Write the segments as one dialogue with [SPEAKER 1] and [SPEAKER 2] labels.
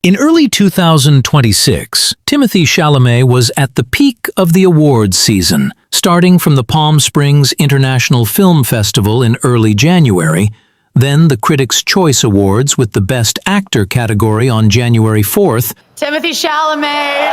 [SPEAKER 1] In early 2026, Timothée Chalamet was at the peak of the awards season, starting from the Palm Springs International Film Festival in early January, then the Critics' Choice Awards with the Best Actor category on January 4th,
[SPEAKER 2] Timothée Chalamet,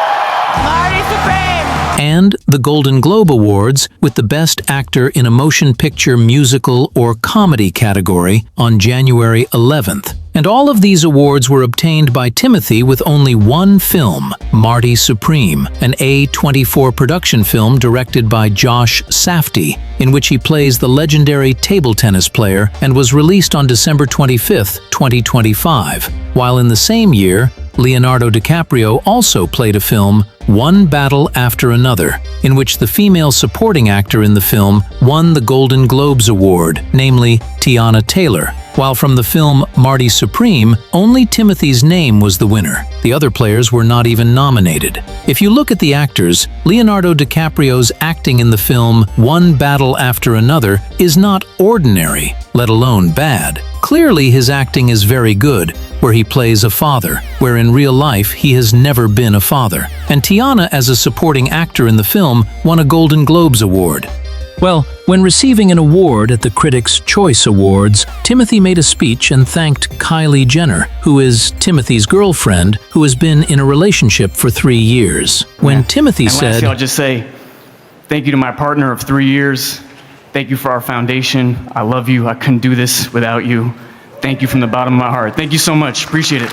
[SPEAKER 2] Marty Supreme,
[SPEAKER 1] and the Golden Globe Awards with the Best Actor in a Motion Picture, Musical, or Comedy category on January 11th. And all of these awards were obtained by Timothée with only one film, Marty Supreme, an A24 production film directed by Josh Safdie, in which he plays the legendary table tennis player and was released on December 25, 2025. While in the same year, Leonardo DiCaprio also played a film, One Battle After Another, in which the female supporting actor in the film won the Golden Globes Award, namely Teyana Taylor. While from the film Marty Supreme, only Timothy's name was the winner. The other players were not even nominated. If you look at the actors, Leonardo DiCaprio's acting in the film One Battle After Another is not ordinary, let alone bad. Clearly his acting is very good, where he plays a father, where in real life he has never been a father. And Teyana, as a supporting actor in the film, won a Golden Globes Award. Well, when receiving an award at the Critics' Choice Awards, Timothée made a speech and thanked Kylie Jenner, who is Timothy's girlfriend, who has been in a relationship for 3 years. When Timothée said,
[SPEAKER 3] lastly, I'll just say thank you to my partner of 3 years. Thank you for our foundation. I love you. I couldn't do this without you. Thank you from the bottom of my heart. Thank you so much. Appreciate it.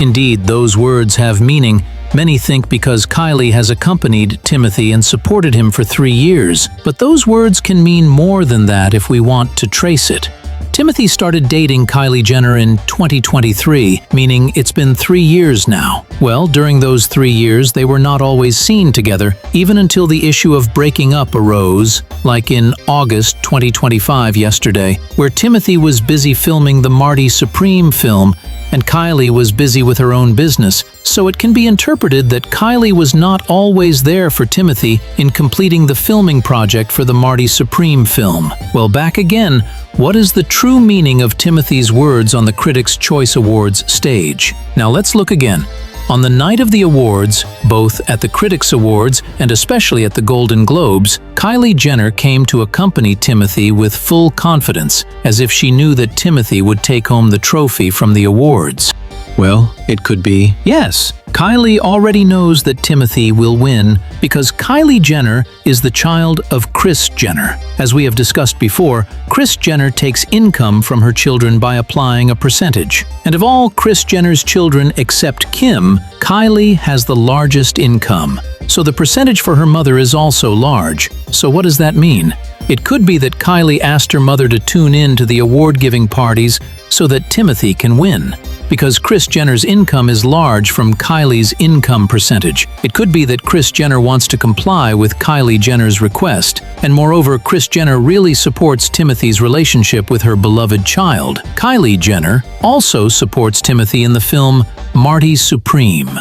[SPEAKER 1] Indeed, those words have meaning. Many think because Kylie has accompanied Timothée and supported him for 3 years, but those words can mean more than that if we want to trace it. Timothée started dating Kylie Jenner in 2023, meaning it's been 3 years now. Well, during those 3 years, they were not always seen together, even until the issue of breaking up arose, like in August 2025 yesterday, where Timothée was busy filming the Marty Supreme film, and Kylie was busy with her own business, so it can be interpreted that Kylie was not always there for Timothée in completing the filming project for the Marty Supreme film. Well, back again, what is the true meaning of Timothy's words on the Critics' Choice Awards stage? Now let's look again. On the night of the awards, both at the Critics Awards and especially at the Golden Globes, Kylie Jenner came to accompany Timothée with full confidence, as if she knew that Timothée would take home the trophy from the awards. Well, it could be, yes, Kylie already knows that Timothée will win because Kylie Jenner is the child of Kris Jenner. As we have discussed before, Kris Jenner takes income from her children by applying a percentage. And of all Kris Jenner's children except Kim, Kylie has the largest income. So the percentage for her mother is also large. So what does that mean? It could be that Kylie asked her mother to tune in to the award-giving parties so that Timothée can win. Because Kris Jenner's income is large from Kylie's income percentage, it could be that Kris Jenner wants to comply with Kylie Jenner's request. And moreover, Kris Jenner really supports Timothy's relationship with her beloved child. Kylie Jenner also supports Timothée in the film Marty Supreme.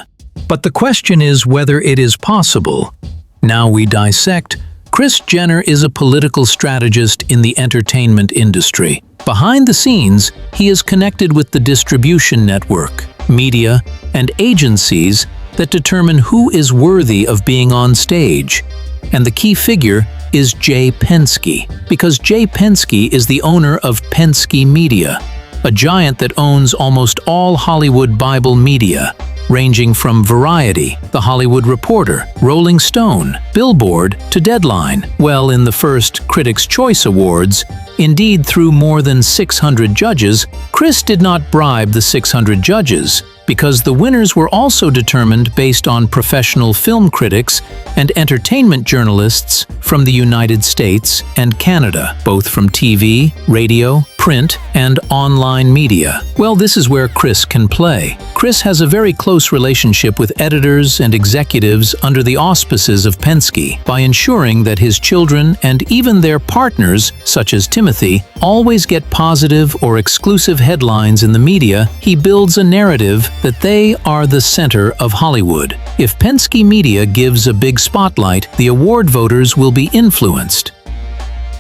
[SPEAKER 1] But the question is whether it is possible. Now we dissect. Kris Jenner is a political strategist in the entertainment industry. Behind the scenes, he is connected with the distribution network, media, and agencies that determine who is worthy of being on stage. And the key figure is Jay Penske, because Jay Penske is the owner of Penske Media, a giant that owns almost all Hollywood Bible media, ranging from Variety, The Hollywood Reporter, Rolling Stone, Billboard, to Deadline. Well, in the first Critics' Choice Awards, indeed through more than 600 judges, Kris did not bribe the 600 judges, because the winners were also determined based on professional film critics and entertainment journalists from the United States and Canada, both from TV, radio, print, and online media. Well, this is where Kris can play. Kris has a very close relationship with editors and executives under the auspices of Penske by ensuring that his children and even their partners, such as Timothée, always get positive or exclusive headlines in the media. He builds a narrative that they are the center of Hollywood. If Penske Media gives a big spotlight, the award voters will be influenced.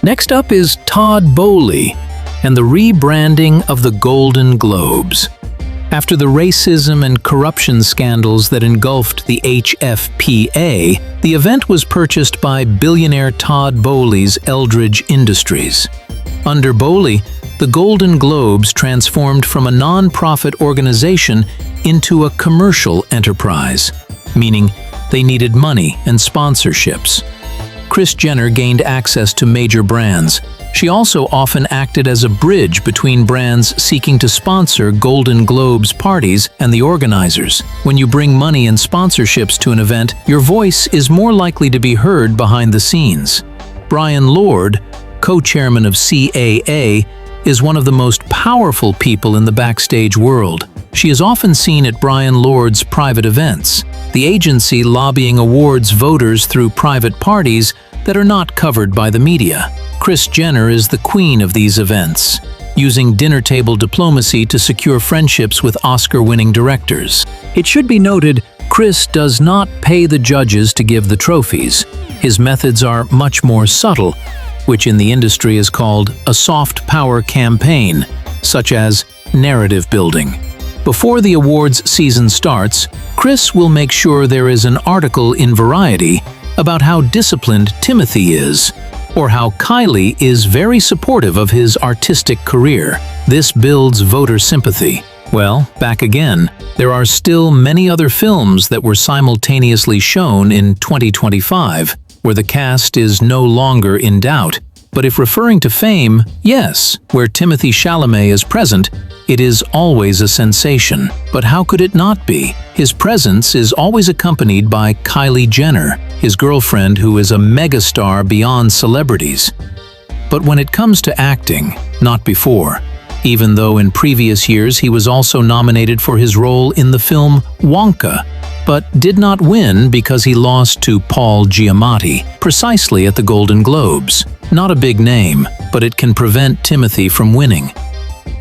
[SPEAKER 1] Next up is Todd Boehly and the rebranding of the Golden Globes. After the racism and corruption scandals that engulfed the HFPA, the event was purchased by billionaire Todd Boehly's Eldridge Industries. Under Boehly, the Golden Globes transformed from a non-profit organization into a commercial enterprise, meaning they needed money and sponsorships. Kris Jenner gained access to major brands. She also often acted as a bridge between brands seeking to sponsor Golden Globes parties and the organizers. When you bring money and sponsorships to an event, your voice is more likely to be heard behind the scenes. Brian Lord, co-chairman of CAA, is one of the most powerful people in the backstage world. She is often seen at Brian Lord's private events, the agency lobbying awards voters through private parties that are not covered by the media. Kris Jenner is the queen of these events, using dinner table diplomacy to secure friendships with Oscar-winning directors. It should be noted, Kris does not pay the judges to give the trophies. His methods are much more subtle, which in the industry is called a soft power campaign, such as narrative building. Before the awards season starts, Kris will make sure there is an article in Variety about how disciplined Timothee is, or how Kylie is very supportive of his artistic career. This builds voter sympathy. Well, back again, there are still many other films that were simultaneously shown in 2025, where the cast is no longer in doubt. But if referring to fame, yes, where Timothée Chalamet is present, it is always a sensation. But how could it not be? His presence is always accompanied by Kylie Jenner, his girlfriend who is a megastar beyond celebrities. But when it comes to acting, not before. Even though in previous years he was also nominated for his role in the film Wonka, but did not win because he lost to Paul Giamatti, precisely at the Golden Globes. Not a big name, but it can prevent Timothee from winning.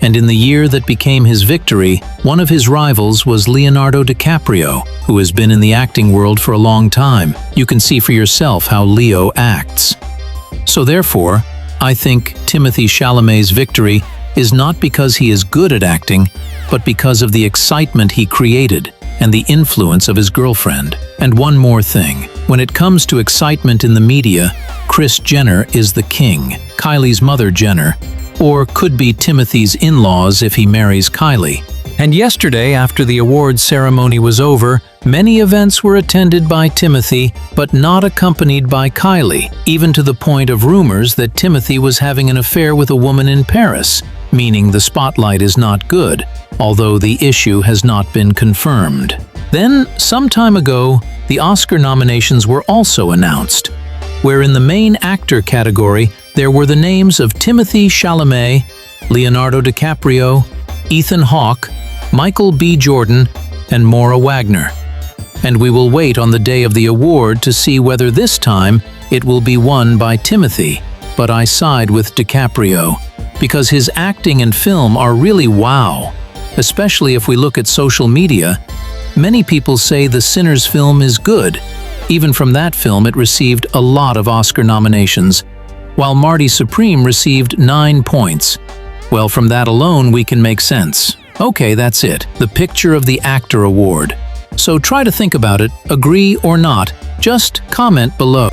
[SPEAKER 1] And in the year that became his victory, one of his rivals was Leonardo DiCaprio, who has been in the acting world for a long time. You can see for yourself how Leo acts. So therefore, I think Timothée Chalamet's victory is not because he is good at acting, but because of the excitement he created and the influence of his girlfriend. And one more thing, when it comes to excitement in the media, Kris Jenner is the king, Kylie's mother Jenner, or could be Timothee's in-laws if he marries Kylie. And yesterday, after the awards ceremony was over, many events were attended by Timothee, but not accompanied by Kylie, even to the point of rumors that Timothee was having an affair with a woman in Paris, meaning the spotlight is not good, although the issue has not been confirmed. Then, some time ago, the Oscar nominations were also announced, where in the main actor category, there were the names of Timothée Chalamet, Leonardo DiCaprio, Ethan Hawke, Michael B. Jordan, and Maura Wagner. And we will wait on the day of the award to see whether this time it will be won by Timothee. But I side with DiCaprio, because his acting and film are really wow. Especially if we look at social media, many people say The Sinners film is good. Even from that film, it received a lot of Oscar nominations, while Marty Supreme received 9 points. Well, from that alone, we can make sense. Okay, that's it. The Picture of the Actor Award. So try to think about it, agree or not, just comment below.